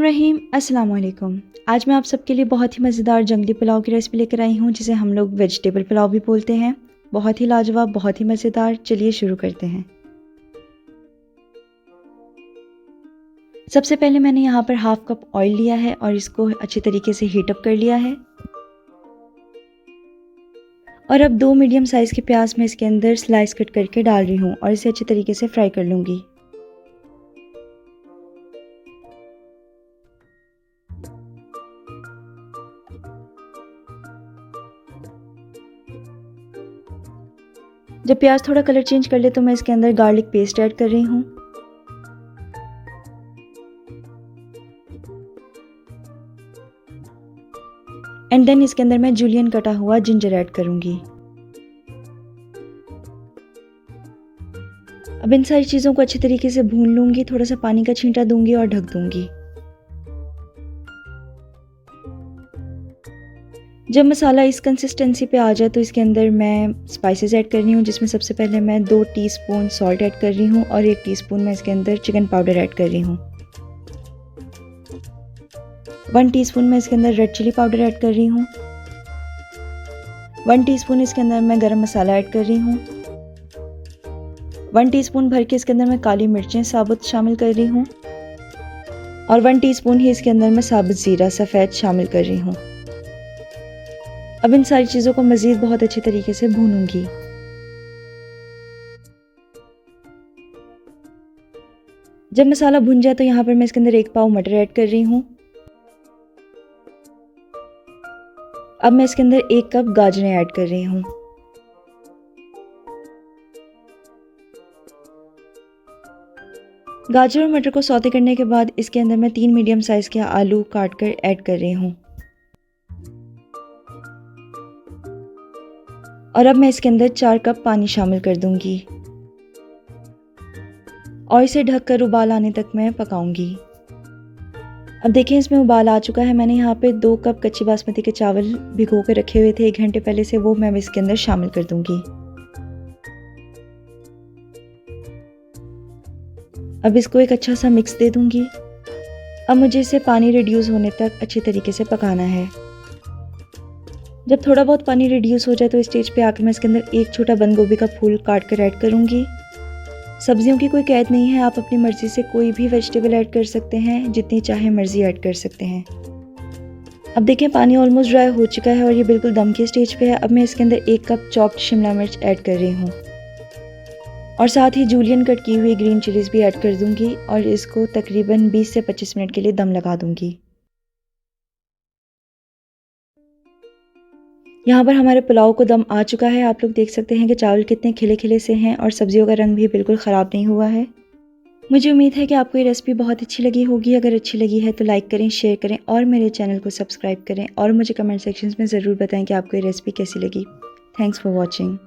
बिस्मिल्लाहिर्रहमानिर्रहीम। अस्सलाम वालेकुम। आज मैं आप सबके लिए बहुत ही मज़ेदार जंगली पुलाव की रेसिपी लेकर आई हूँ, जिसे हम लोग वेजिटेबल पुलाव भी बोलते हैं। बहुत ही लाजवाब, बहुत ही मज़ेदार। चलिए शुरू करते हैं। सबसे पहले मैंने यहाँ पर हाफ कप ऑयल लिया है और इसको अच्छे तरीके से हीटअप कर लिया है। और अब 2 मीडियम साइज़ के प्याज मैं इसके अंदर स्लाइस कट करके डाल रही हूँ और इसे अच्छे तरीके से फ्राई कर लूँगी। जब प्याज थोड़ा कलर चेंज कर ले तो मैं इसके अंदर गार्लिक पेस्ट ऐड कर रही हूँ। एंड देन इसके अंदर मैं जूलियन कटा हुआ जिंजर ऐड करूँगी। अब इन सारी चीज़ों को अच्छे तरीके से भून लूँगी, थोड़ा सा पानी का छींटा दूंगी और ढक दूंगी। जब मसाला इस कंसिस्टेंसी पे आ जाए तो इसके अंदर मैं स्पाइसेस ऐड कर रही हूँ, जिसमें सबसे पहले मैं 2 टीस्पून सॉल्ट ऐड कर रही हूँ और 1 टीस्पून मैं इसके अंदर चिकन पाउडर ऐड कर रही हूँ। 1 टीस्पून मैं इसके अंदर रेड चिली पाउडर ऐड कर रही हूँ। 1 टीस्पून इसके अंदर मैं गरम मसाला ऐड कर रही हूँ। 1 टीस्पून भर के इसके अंदर मैं काली मिर्चें साबुत शामिल कर रही हूँ और 1 टीस्पून ही इसके अंदर मैं साबुत ज़ीरा सफ़ेद शामिल कर रही हूँ। अब इन सारी चीज़ों को मज़ीद बहुत अच्छे तरीके से भूनूंगी। जब मसाला भुन जाए तो यहाँ पर मैं इसके अंदर 1 पाव मटर ऐड कर रही हूँ। अब मैं इसके अंदर 1 कप गाजरें ऐड कर रही हूँ। गाजर और मटर को सौते करने के बाद इसके अंदर मैं 3 मीडियम साइज़ के आलू काट कर ऐड कर रही हूँ। और अब मैं इसके अंदर 4 कप पानी शामिल कर दूंगी और इसे ढककर उबाल आने तक मैं पकाऊंगी। अब देखें इसमें उबाल आ चुका है। मैंने यहाँ पे 2 कप कच्ची बासमती के चावल भिगो कर रखे हुए थे 1 घंटे पहले से, वो मैं इसके अंदर शामिल कर दूंगी। अब इसको एक अच्छा सा मिक्स दे दूंगी। अब मुझे इसे पानी रिड्यूस होने तक अच्छे तरीके से पकाना है। जब थोड़ा बहुत पानी रिड्यूस हो जाए तो इस स्टेज पे आकर मैं इसके अंदर 1 छोटा बंद गोभी का फूल काट कर ऐड करूँगी। सब्जियों की कोई कैद नहीं है, आप अपनी मर्ज़ी से कोई भी वेजिटेबल ऐड कर सकते हैं, जितनी चाहे मर्ज़ी ऐड कर सकते हैं। अब देखें पानी ऑलमोस्ट ड्राई हो चुका है और ये बिल्कुल दम के स्टेज पे है। अब मैं इसके अंदर 1 कप चॉप्ड शिमला मिर्च ऐड कर रही हूँ और साथ ही जूलियन कट की हुई ग्रीन चिलीज़ भी ऐड कर दूँगी और इसको तकरीबन 20 से 25 मिनट के लिए दम लगा दूँगी। यहाँ पर हमारे पुलाव को दम आ चुका है। आप लोग देख सकते हैं कि चावल कितने खिले खिले से हैं और सब्जियों का रंग भी बिल्कुल ख़राब नहीं हुआ है। मुझे उम्मीद है कि आपको ये रेसिपी बहुत अच्छी लगी होगी। अगर अच्छी लगी है तो लाइक करें, शेयर करें और मेरे चैनल को सब्सक्राइब करें और मुझे कमेंट सेक्शंस में ज़रूर बताएं कि आपको ये रेसिपी कैसी लगी। Thanks for watching.